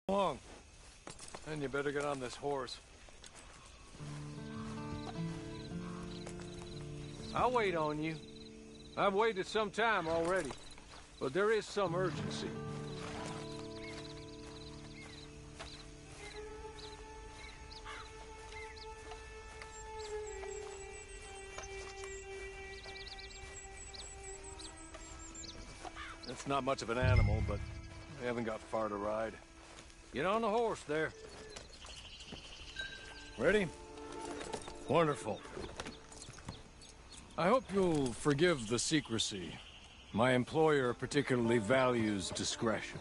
Along. And you better get on this horse. I'll wait on you. I've waited some time already, but there is some urgency. It's not much of an animal, but we haven't got far to ride. Get on the horse there. Ready? Wonderful. I hope you'll forgive the secrecy. My employer particularly values discretion.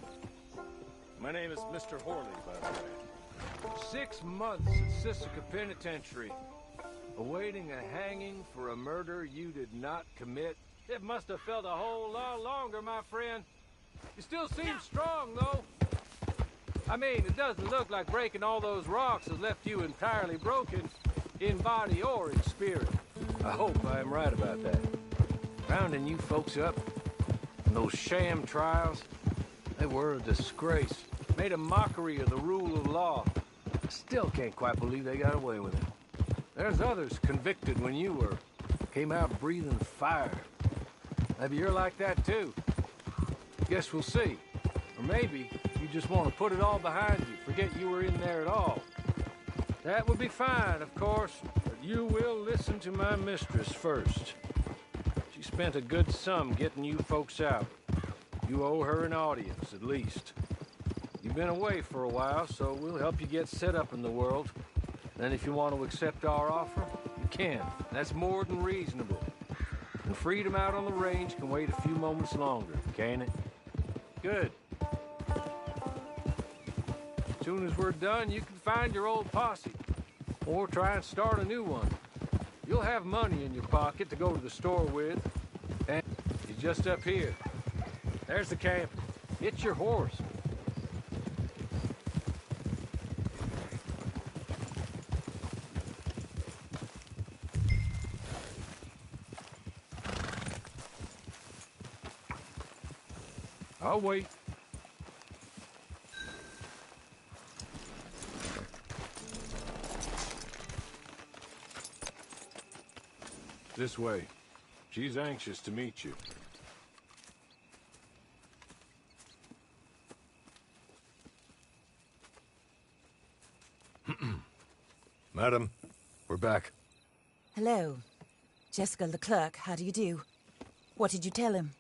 My name is Mr. Horley, by the way. 6 months at Sisika Penitentiary, awaiting a hanging for a murder you did not commit. It must have felt a whole lot longer, my friend. You still seem strong, though. I mean, it doesn't look like breaking all those rocks has left you entirely broken, in body or in spirit. I hope I am right about that. Rounding you folks up, and those sham trials, they were a disgrace. Made a mockery of the rule of law. I still can't quite believe they got away with it. There's others convicted when you were. Came out breathing fire. Maybe you're like that too. Guess we'll see. Or maybe you just want to put it all behind you, forget you were in there at all. That would be fine, of course, but you will listen to my mistress first. She spent a good sum getting you folks out. You owe her an audience, at least. You've been away for a while, so we'll help you get set up in the world. Then if you want to accept our offer, you can. That's more than reasonable. And freedom out on the range can wait a few moments longer, can't it? Good. As soon as we're done, you can find your old posse. Or try and start a new one. You'll have money in your pocket to go to the store with. And it's just up here. There's the camp. It's your horse. I'll wait. This way. She's anxious to meet you. Madam, we're back. Hello. Jessica Leclerc, how do you do? What did you tell him?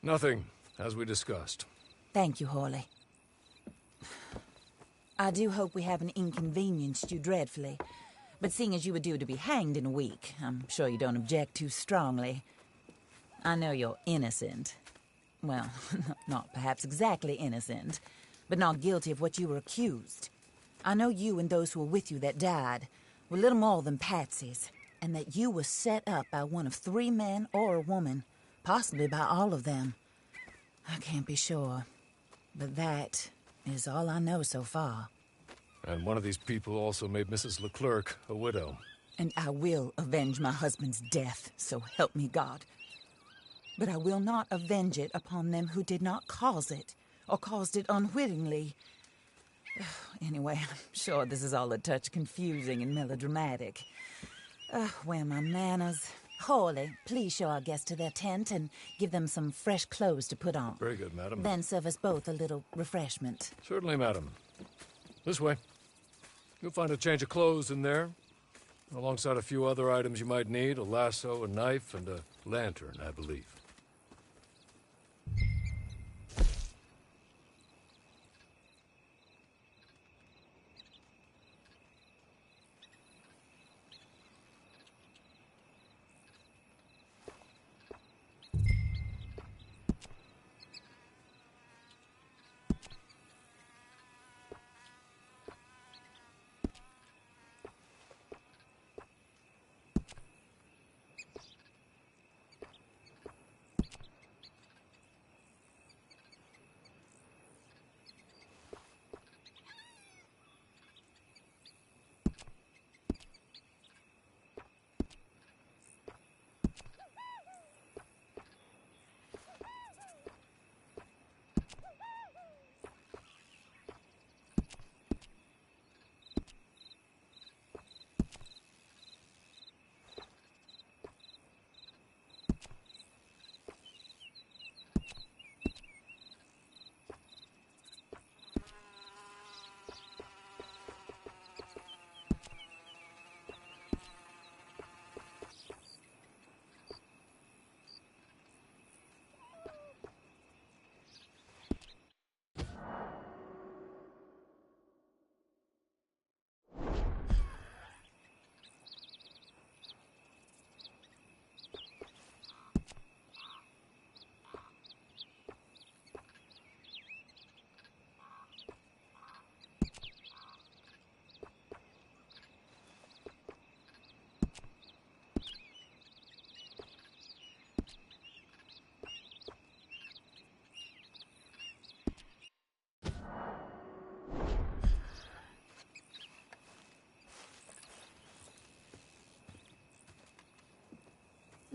Nothing, as we discussed. Thank you, Horley. I do hope we haven't inconvenienced you dreadfully. But seeing as you were due to be hanged in a week, I'm sure you don't object too strongly. I know you're innocent. Well, not perhaps exactly innocent, but not guilty of what you were accused. I know you and those who were with you that died were little more than patsies, and that you were set up by one of 3 men or a woman, possibly by all of them. I can't be sure, but that is all I know so far. And one of these people also made Mrs. Leclerc a widow. And I will avenge my husband's death, so help me God. But I will not avenge it upon them who did not cause it, or caused it unwittingly. Anyway, I'm sure this is all a touch confusing and melodramatic. Where are my manners? Horley, please show our guests to their tent and give them some fresh clothes to put on. Very good, madam. Then serve us both a little refreshment. Certainly, madam. This way. You'll find a change of clothes in there, alongside a few other items you might need, a lasso, a knife, and a lantern, I believe.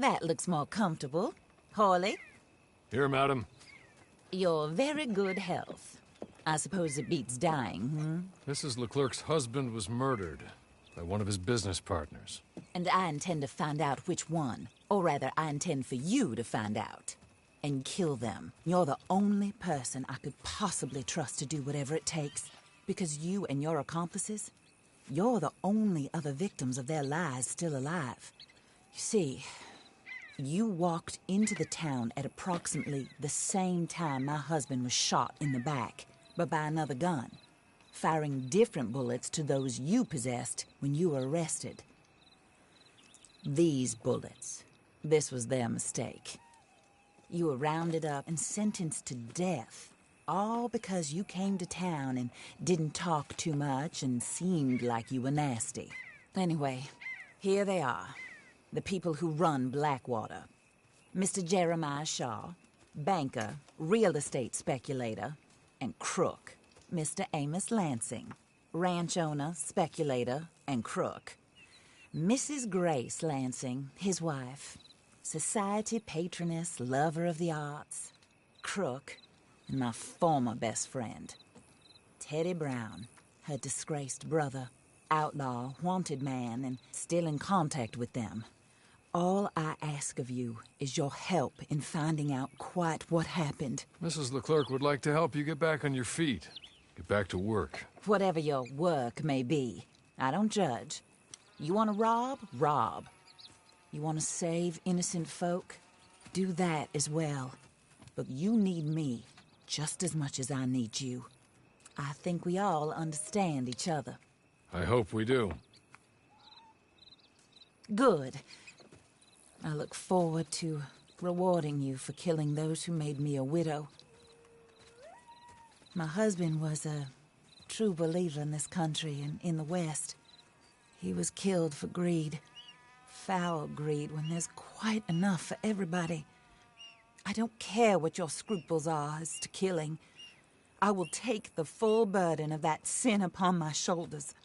That looks more comfortable. Hawley, Here, madam. your very good health. I suppose it beats dying, Mrs. Leclerc's husband was murdered by one of his business partners. And I intend to find out which one. Or rather, I intend for you to find out. And kill them. You're the only person I could possibly trust to do whatever it takes. Because you and your accomplices, you're the only other victims of their lies still alive. You see, you walked into the town at approximately the same time my husband was shot in the back, but by another gun, firing different bullets to those you possessed when you were arrested. These bullets, this was their mistake. You were rounded up and sentenced to death, all because you came to town and didn't talk too much and seemed like you were nasty. Anyway, here they are, the people who run Blackwater. Mr. Jeremiah Shaw, banker, real estate speculator, and crook. Mr. Amos Lansing, ranch owner, speculator, and crook. Mrs. Grace Lansing, his wife, society patroness, lover of the arts, crook, and my former best friend. Teddy Brown, her disgraced brother, outlaw, wanted man, and still in contact with them. All I ask of you is your help in finding out quite what happened. Mrs. Leclerc would like to help you get back on your feet. Get back to work. Whatever your work may be, I don't judge. You want to rob? Rob. You want to save innocent folk? Do that as well. But you need me just as much as I need you. I think we all understand each other. I hope we do. Good. I look forward to rewarding you for killing those who made me a widow. My husband was a true believer in this country and in the West. He was killed for greed. Foul greed when there's quite enough for everybody. I don't care what your scruples are as to killing. I will take the full burden of that sin upon my shoulders.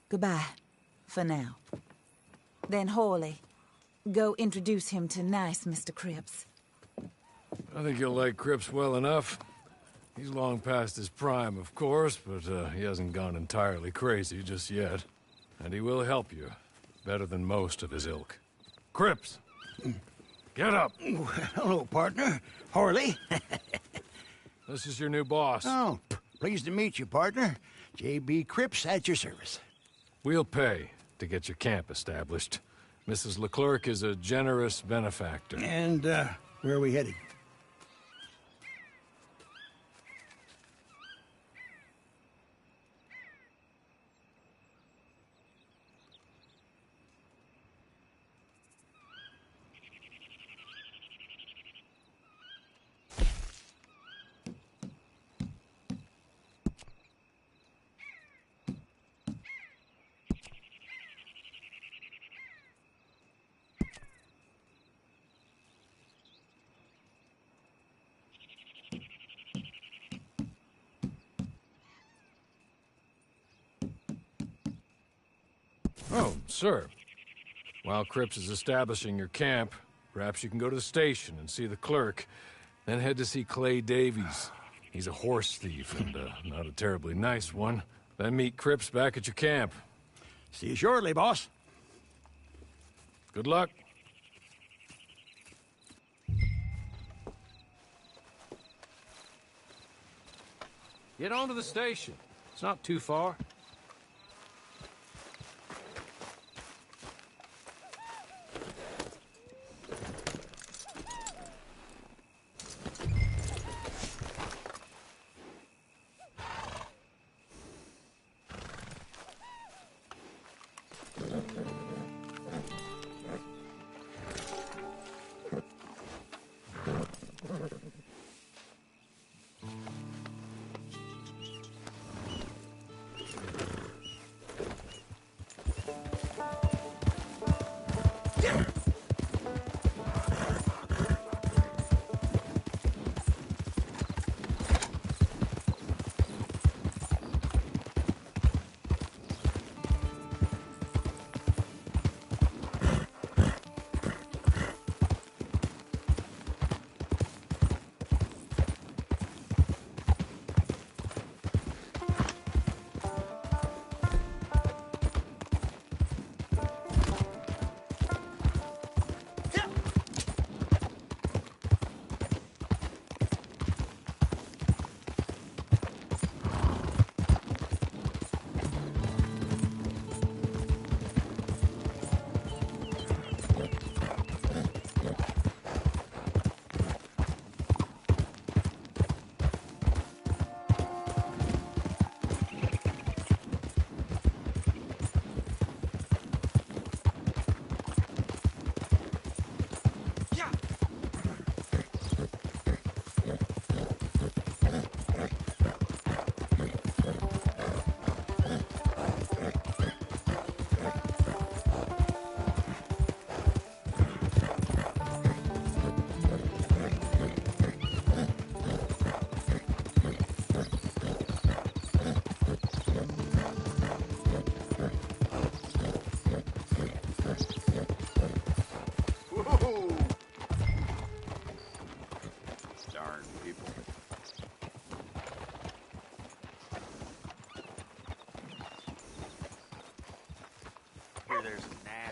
Goodbye, for now. Then Hawley, go introduce him to nice Mr. Cripps. I think you'll like Cripps well enough. He's long past his prime, of course, but he hasn't gone entirely crazy just yet. And he will help you, better than most of his ilk. Cripps! Get up! Hello, partner. Hawley. This is your new boss. Oh, pleased to meet you, partner. J.B. Cripps at your service. We'll pay to get your camp established. Mrs. Leclerc is a generous benefactor. And, where are we headed? Oh, sir. While Cripps is establishing your camp, perhaps you can go to the station and see the clerk, then head to see Clay Davies. He's a horse thief, and not a terribly nice one. Then meet Cripps back at your camp. See you shortly, boss. Good luck. Get on to the station. It's not too far.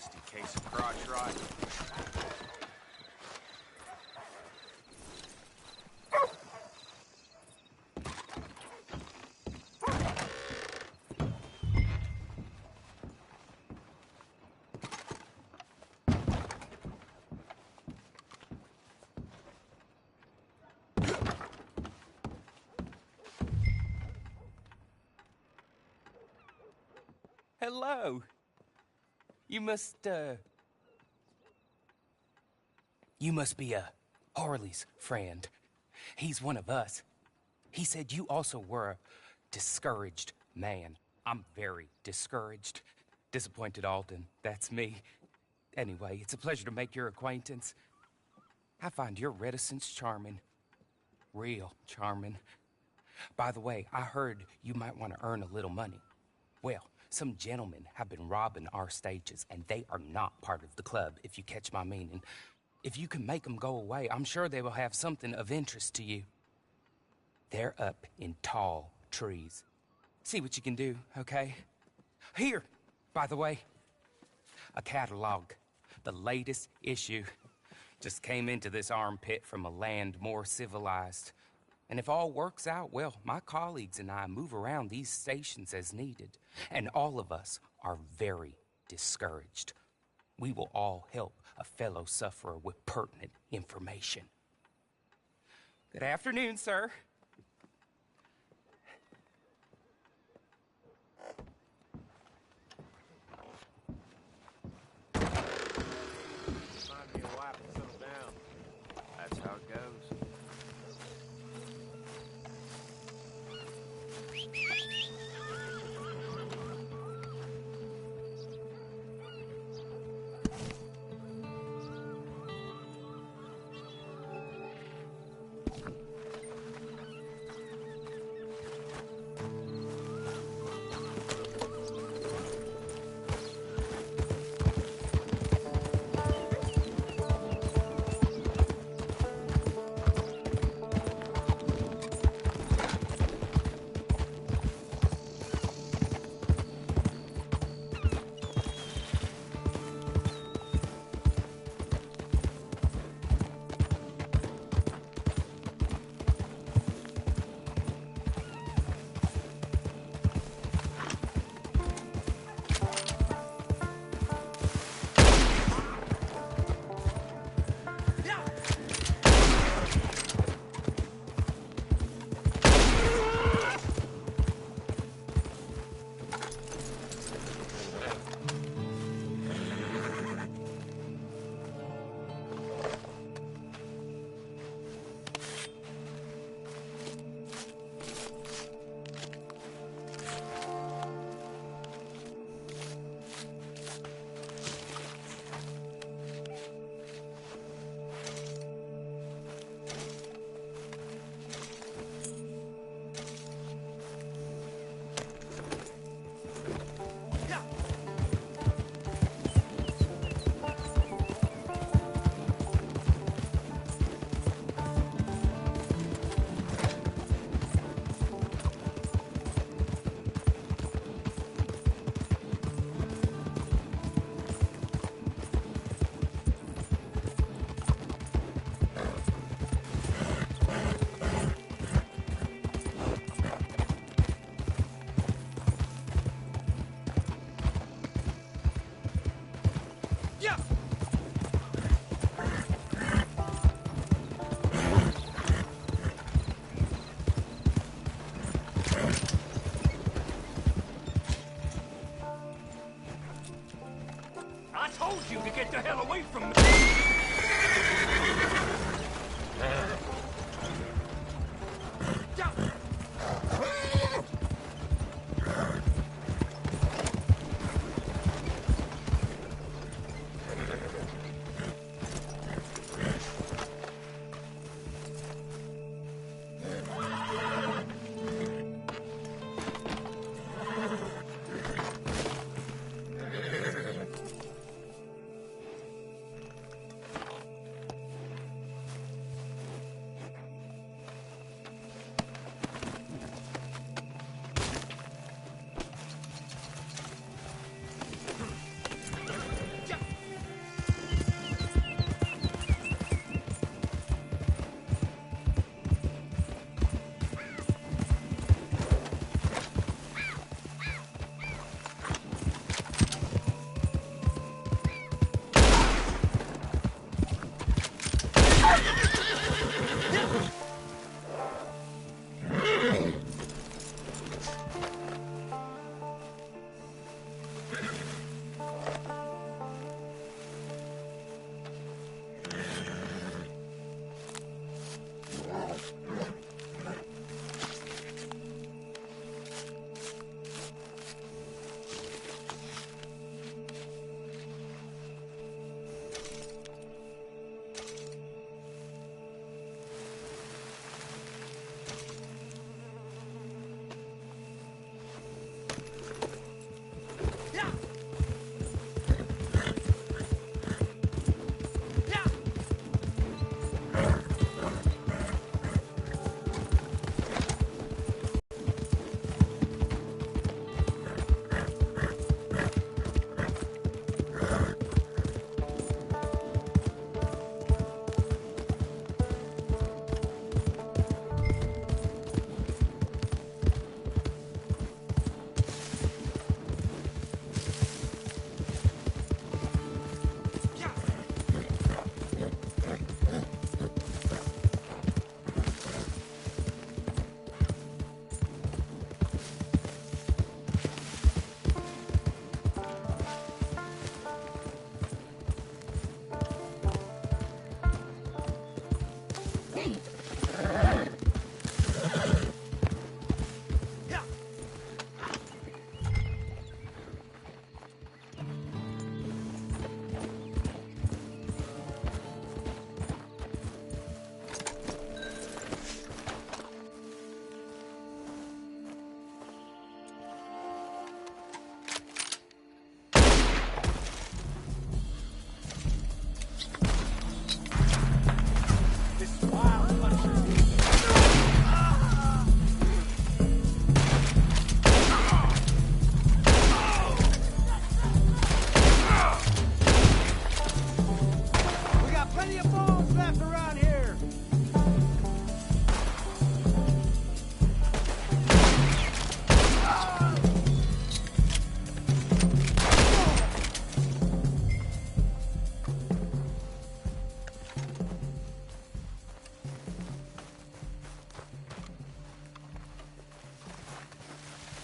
nasty case of crotch rot. Hello. You must be Harley's friend. He's one of us. He said you also were a discouraged man. I'm very discouraged. Disappointed Alden, that's me. Anyway, it's a pleasure to make your acquaintance. I find your reticence charming. Real charming. By the way, I heard you might want to earn a little money. Well, some gentlemen have been robbing our stages, and they are not part of the club, if you catch my meaning. If you can make them go away, I'm sure they will have something of interest to you. They're up in tall trees. See what you can do, okay? Here, by the way, a catalog. The latest issue. Just came into this armpit from a land more civilized. And if all works out, well, my colleagues and I move around these stations as needed. And all of us are very discouraged. We will all help a fellow sufferer with pertinent information. Good afternoon, sir. Find me a wife and settle down. That's how it goes.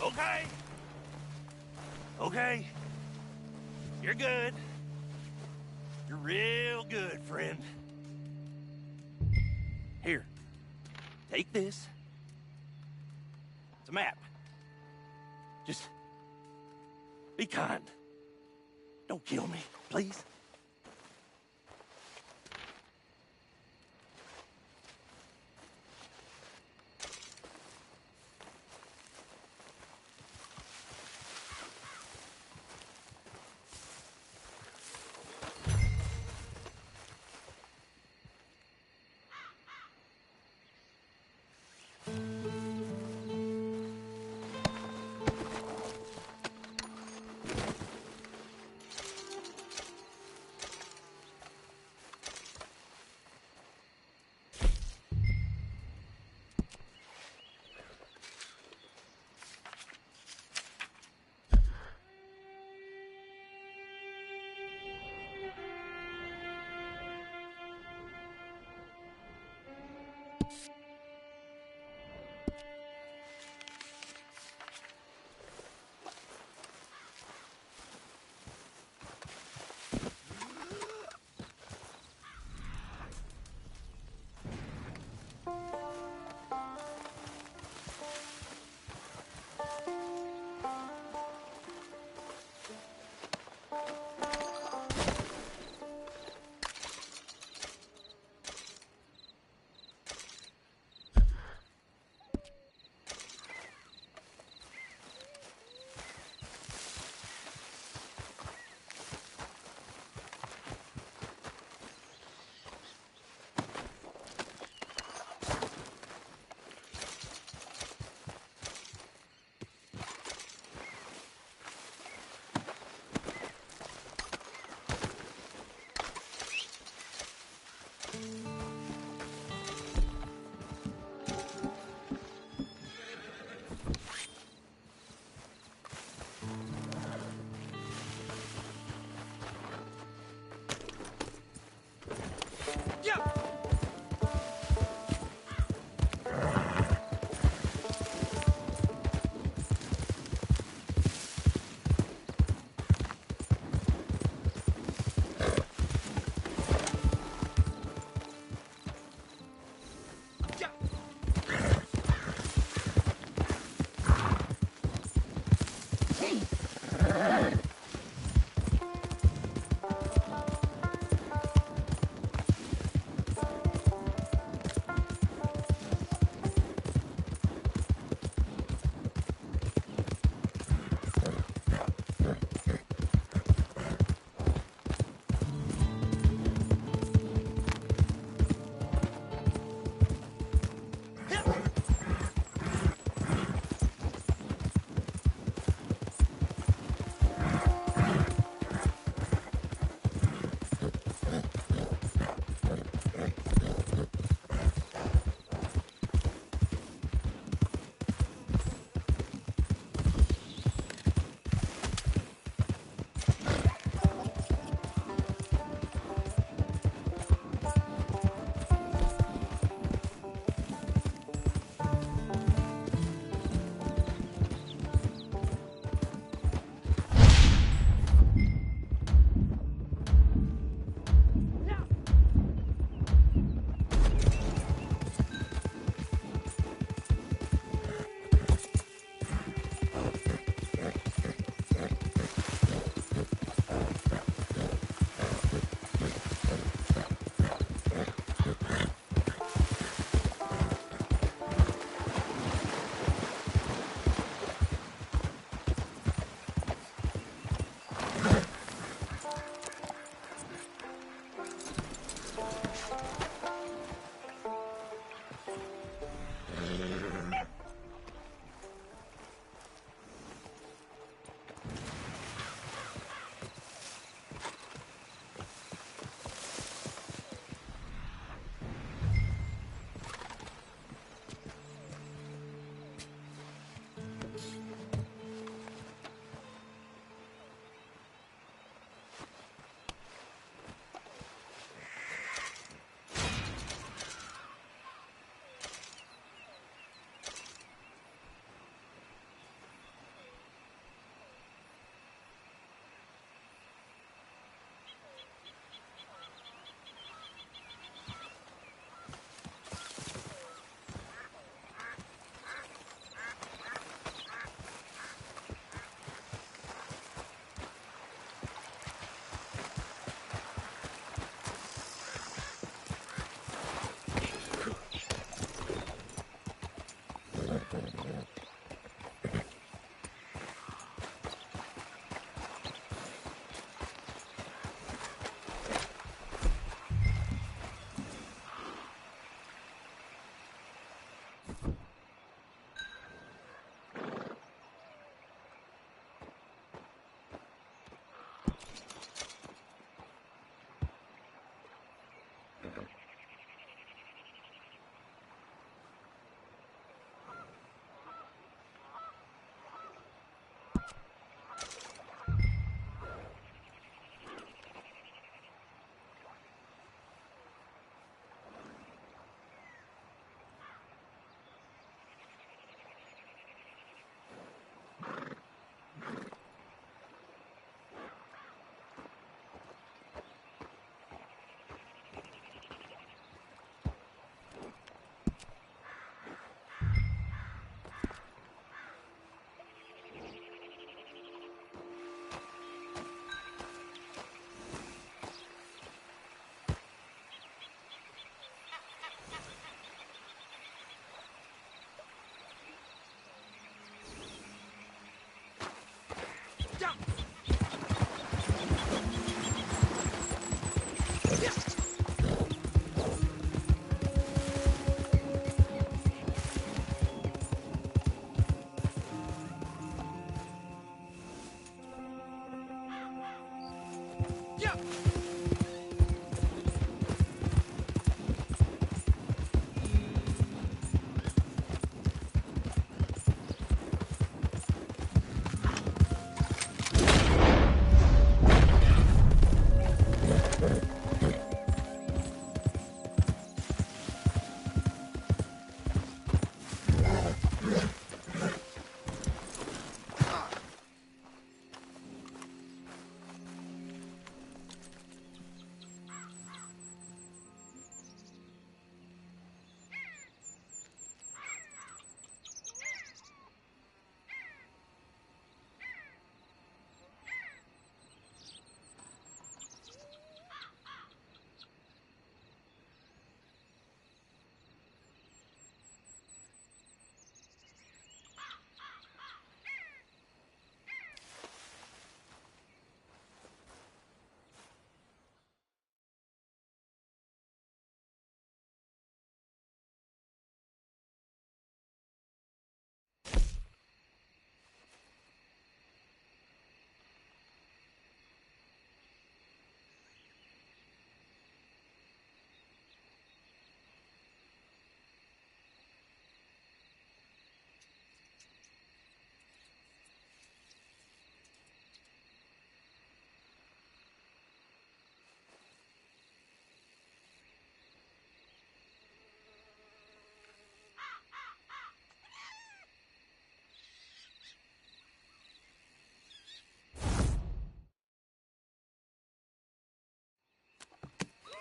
Okay. Okay. You're good. You're real good, friend. Here. Take this. It's a map. Just be kind. Don't kill me, please.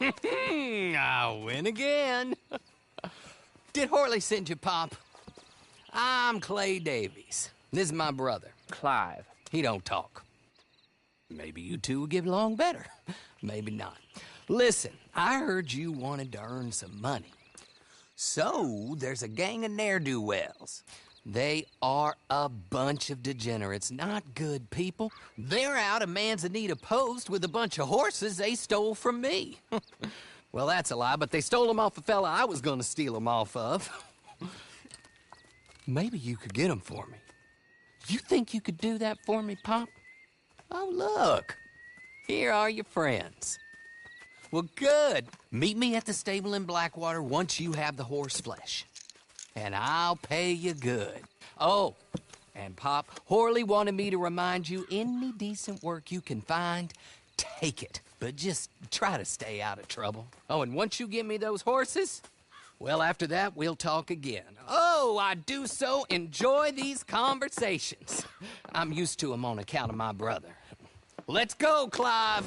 I win again. Did Horley send you, Pop? I'm Clay Davies. This is my brother. Clive. He don't talk. Maybe you two will get along better. Maybe not. Listen, I heard you wanted to earn some money. So, there's a gang of ne'er-do-wells. They are a bunch of degenerates, not good people. They're out of Manzanita Post with a bunch of horses they stole from me. Well, that's a lie, but they stole them off a fella I was gonna steal them off of. Maybe you could get them for me. You think you could do that for me, Pop? Oh, look. Here are your friends. Well, good. Meet me at the stable in Blackwater once you have the horse flesh. And I'll pay you good. Oh, and Pop, Horley wanted me to remind you, any decent work you can find, take it. But just try to stay out of trouble. Oh, and once you give me those horses, well, after that, we'll talk again. Oh, I do so enjoy these conversations. I'm used to them on account of my brother. Let's go, Clive.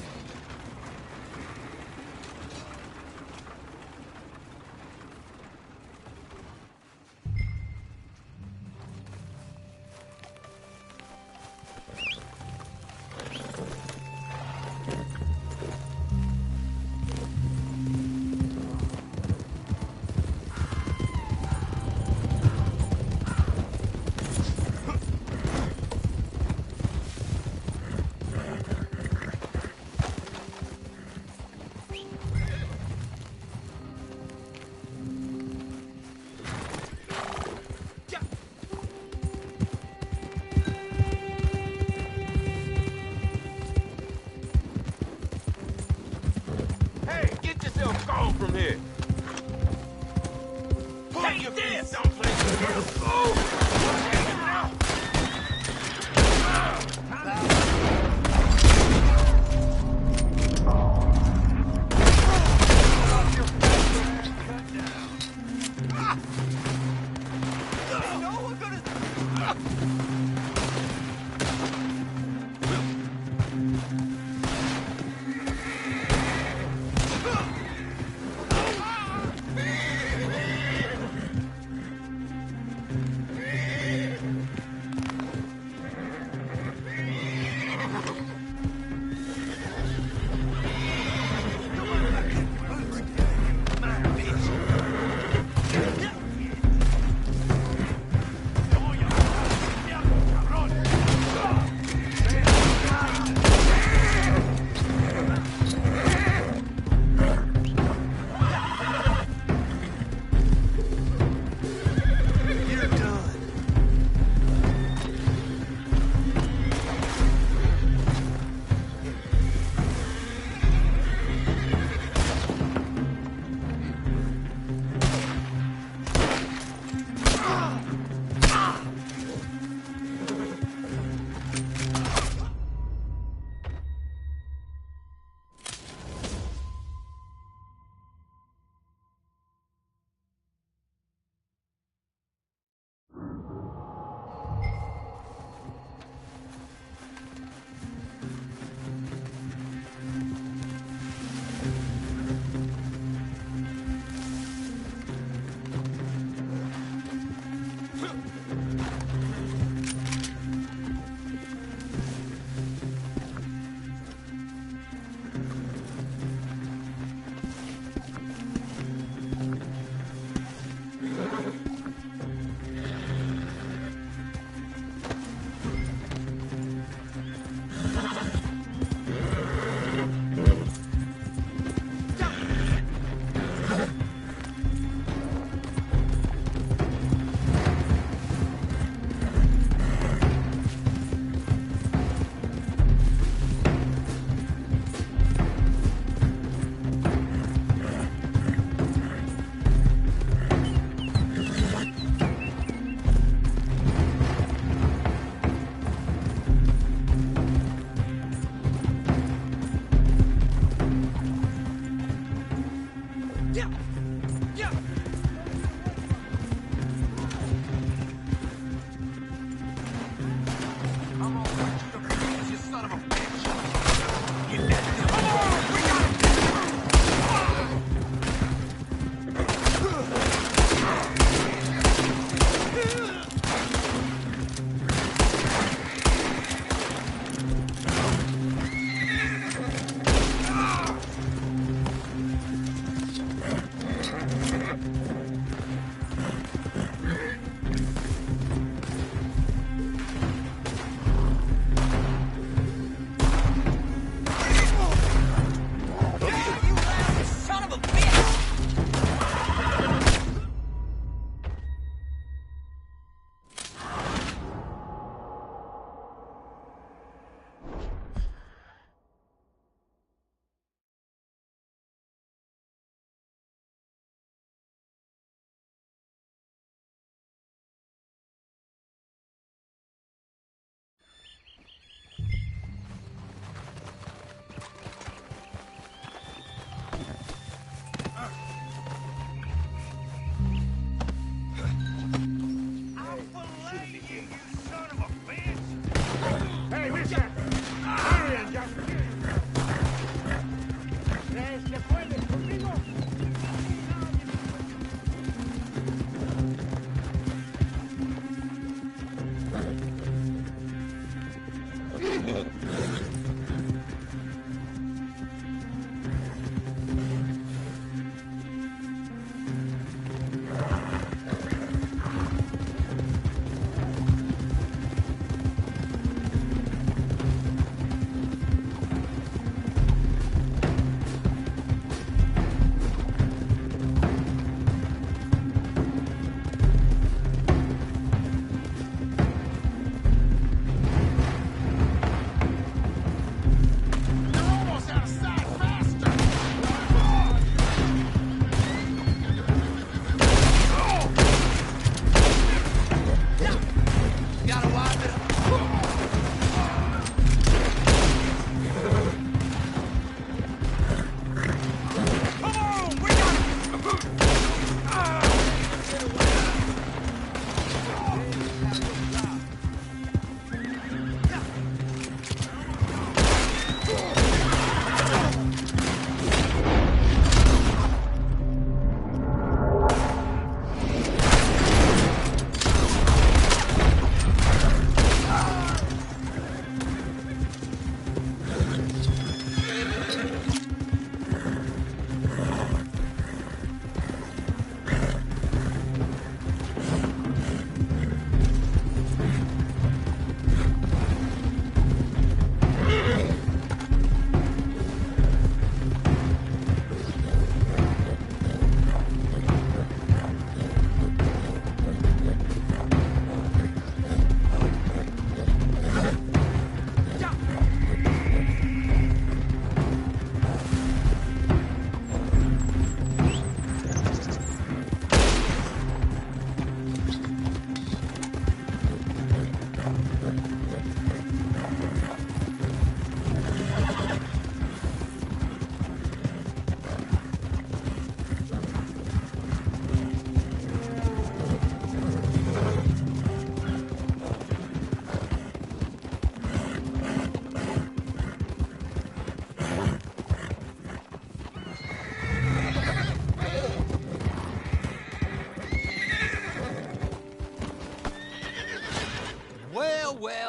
From here. Take your feet someplace. Oh!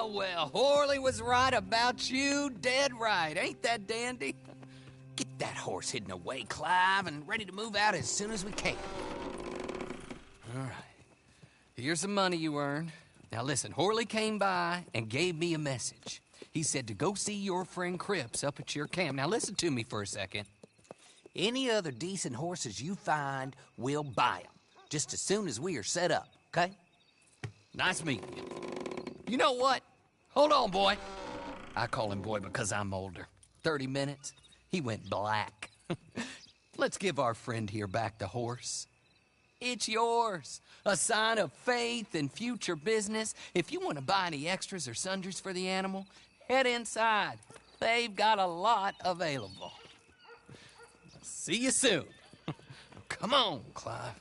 Well, well, Horley was right about you, dead right. Ain't that dandy? Get that horse hidden away, Clive, and ready to move out as soon as we can. All right. Here's the money you earned. Now listen, Horley came by and gave me a message. He said to go see your friend Cripps up at your camp. Now listen to me for a second. Any other decent horses you find, we'll buy them. Just as soon as we are set up, okay? Nice meeting you. You know what? Hold on, boy. I call him boy because I'm older. 30 minutes, he went black. Let's give our friend here back the horse. It's yours. A sign of faith and future business. If you want to buy any extras or sundries for the animal, head inside. They've got a lot available. See you soon. Come on, Clive.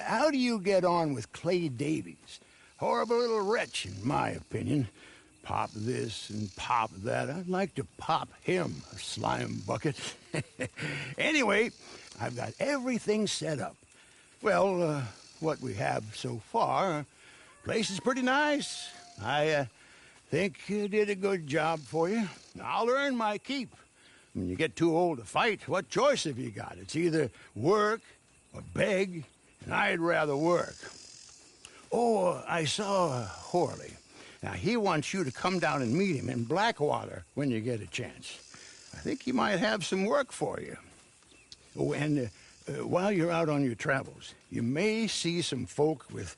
how do you get on with Clay Davies? Horrible little wretch, in my opinion. Pop this and pop that. I'd like to pop him, a slime bucket. Anyway, I've got everything set up. Well, what we have so far, place is pretty nice. I think you did a good job for you. I'll earn my keep. When you get too old to fight, what choice have you got? It's either work or beg, and I'd rather work. Oh, I saw Horley. Now, he wants you to come down and meet him in Blackwater when you get a chance. I think he might have some work for you. Oh, and while you're out on your travels, you may see some folk with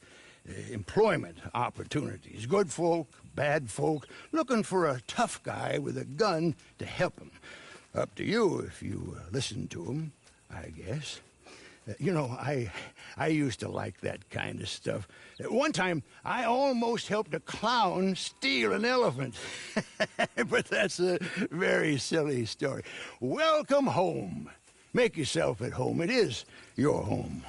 employment opportunities. Good folk, bad folk, looking for a tough guy with a gun to help them. Up to you if you listen to them, I guess. You know, I used to like that kind of stuff. One time, I almost helped a clown steal an elephant. But that's a very silly story. Welcome home. Make yourself at home. It is your home.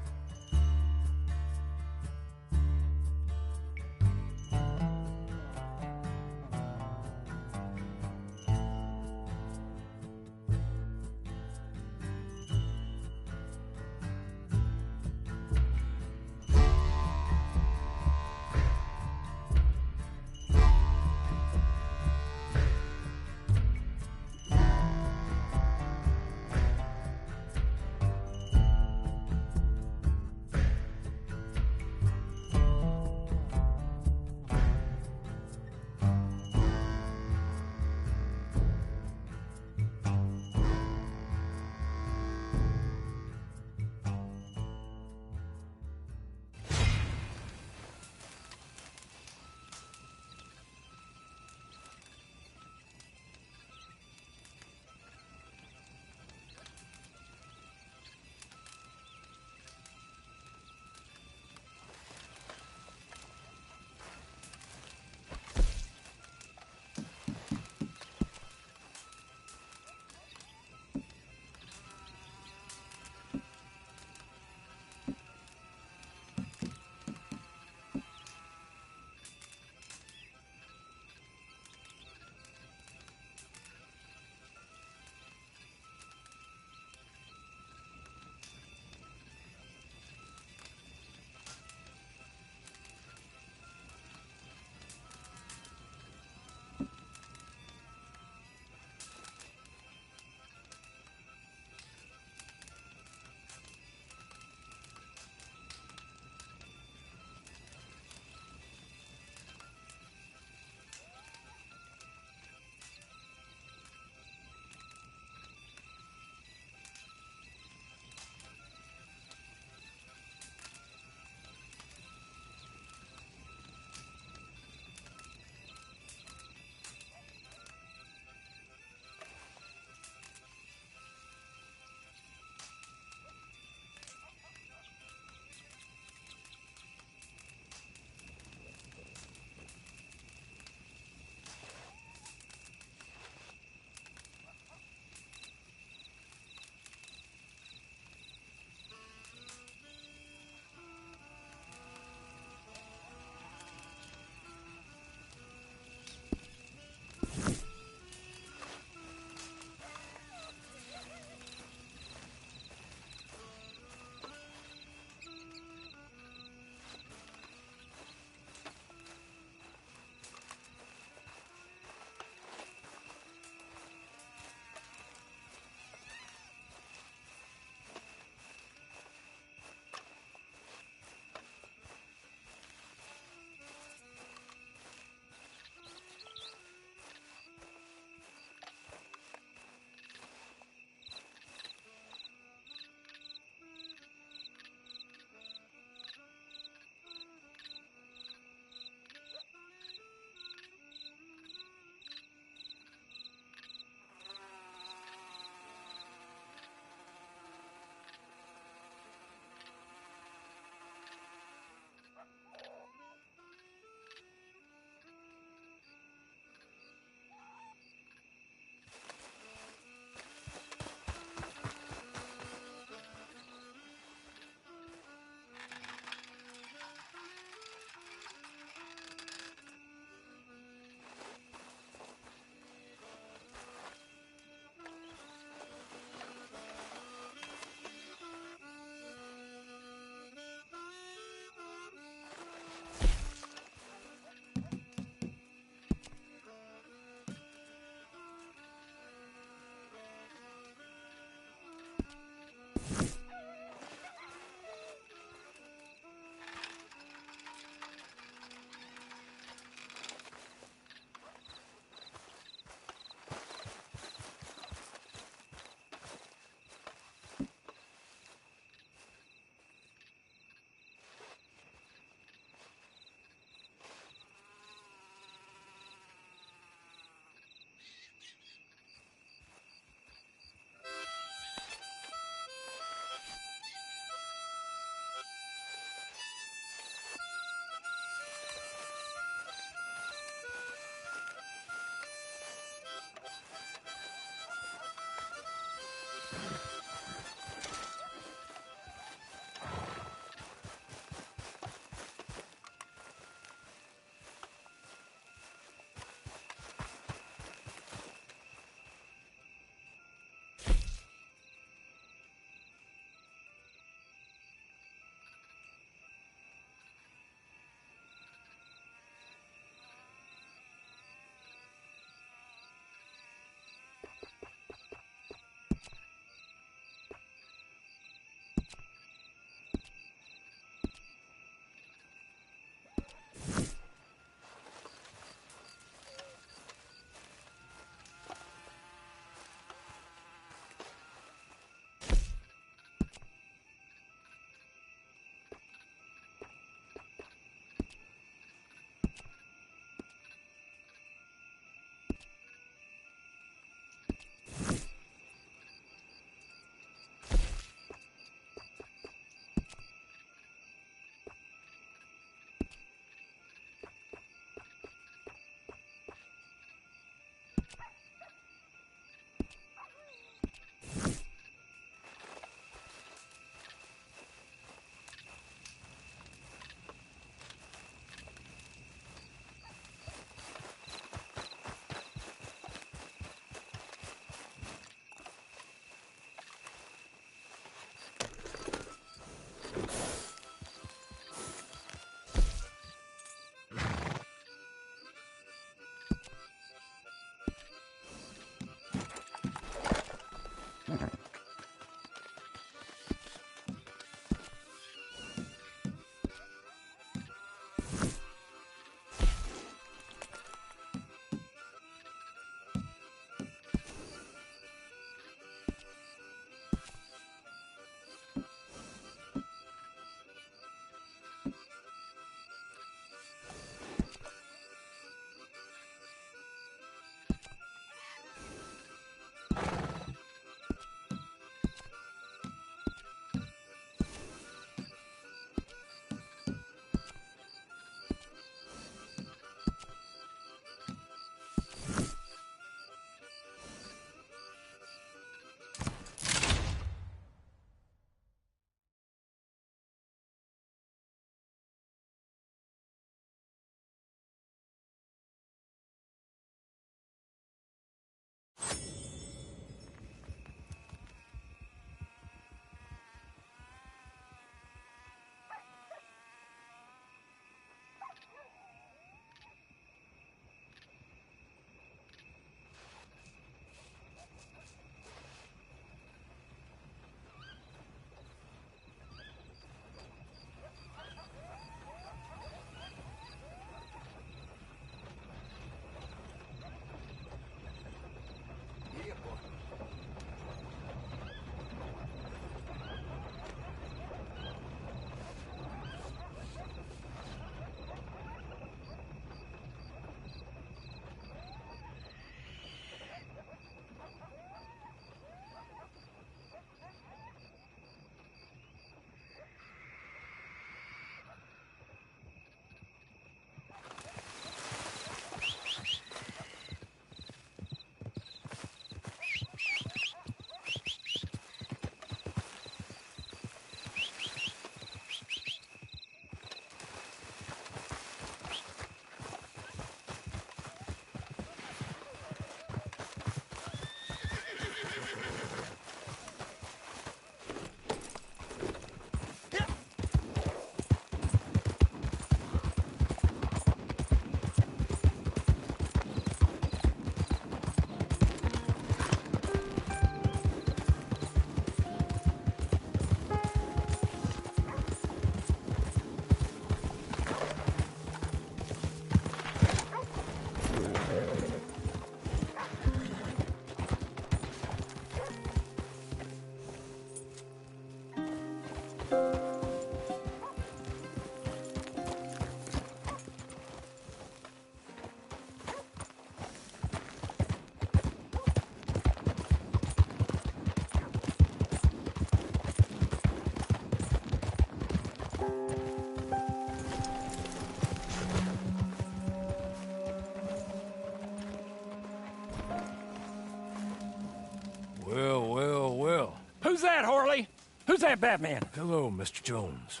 Who's that Batman? Hello, Mr. Jones.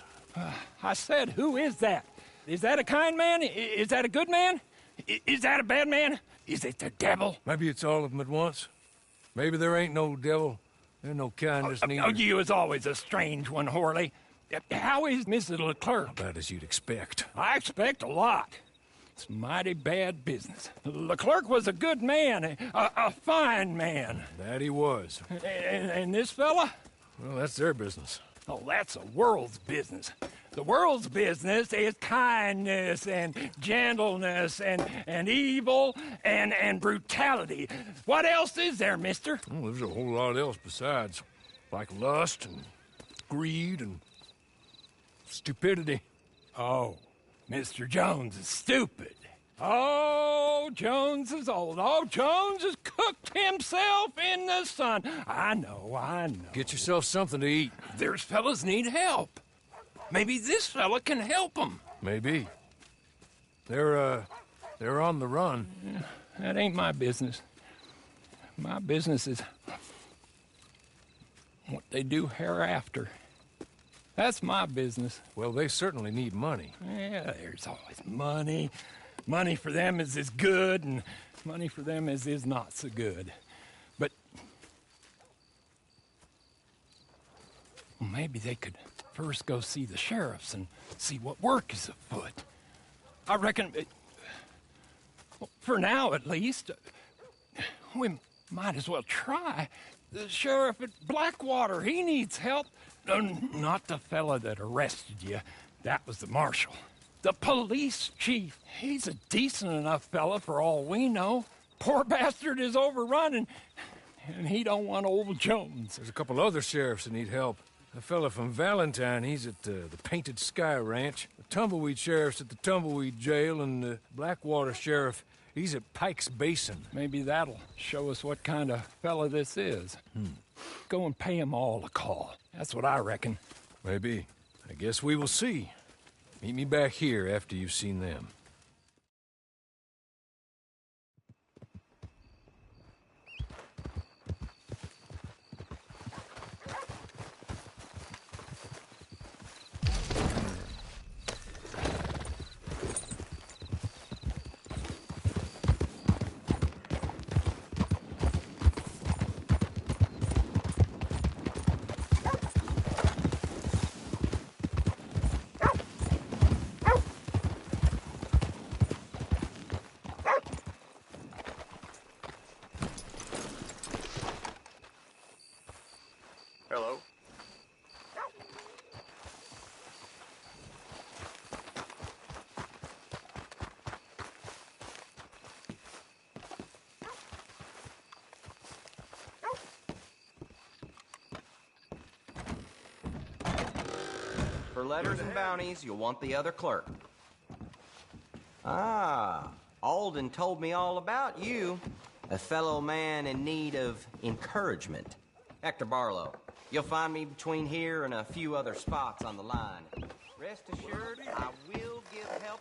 I said, who is that? Is that a kind man? Is that a good man? Is that a bad man? Is it the devil? Maybe it's all of them at once. Maybe there ain't no devil. There's no kindness neither. Oh, you is always a strange one, Horley. How is Mrs. Leclerc? About as you'd expect. I expect a lot. It's mighty bad business. Leclerc was a good man, a fine man. That he was. And this fella? Well, that's their business. Oh, that's the world's business. The world's business is kindness and gentleness and evil and brutality. What else is there, mister? Well, there's a whole lot else besides. Like lust and greed and stupidity. Oh, Mr. Jones is stupid. Oh, Jones is old. Oh, Jones has cooked himself in the sun. I know. Get yourself something to eat. There's fellas need help. Maybe this fella can help them. Maybe. They're on the run. That ain't my business. My business is what they do hereafter. That's my business. Well, they certainly need money. Yeah, there's always money. Money for them is good, and money for them is not so good. But well, maybe they could first go see the sheriffs and see what work is afoot. I reckon, well, for now at least, we might as well try. The sheriff at Blackwater, he needs help. Not the fella that arrested you. That was the marshal. The police chief. He's a decent enough fella for all we know. Poor bastard is overrun, and he don't want old Jones. There's a couple other sheriffs that need help. A fella from Valentine, he's at the Painted Sky Ranch. The Tumbleweed sheriff's at the Tumbleweed Jail, and the Blackwater sheriff, he's at Pike's Basin. Maybe that'll show us what kind of fella this is. Go and pay 'em all a call. That's what I reckon. Maybe. I guess we will see. Meet me back here after you've seen them. Hello? For letters and bounties, you'll want the other clerk. Ah, Alden told me all about you. A fellow man in need of encouragement. Hector Barlow. You'll find me between here and a few other spots on the line. Rest assured, I will give help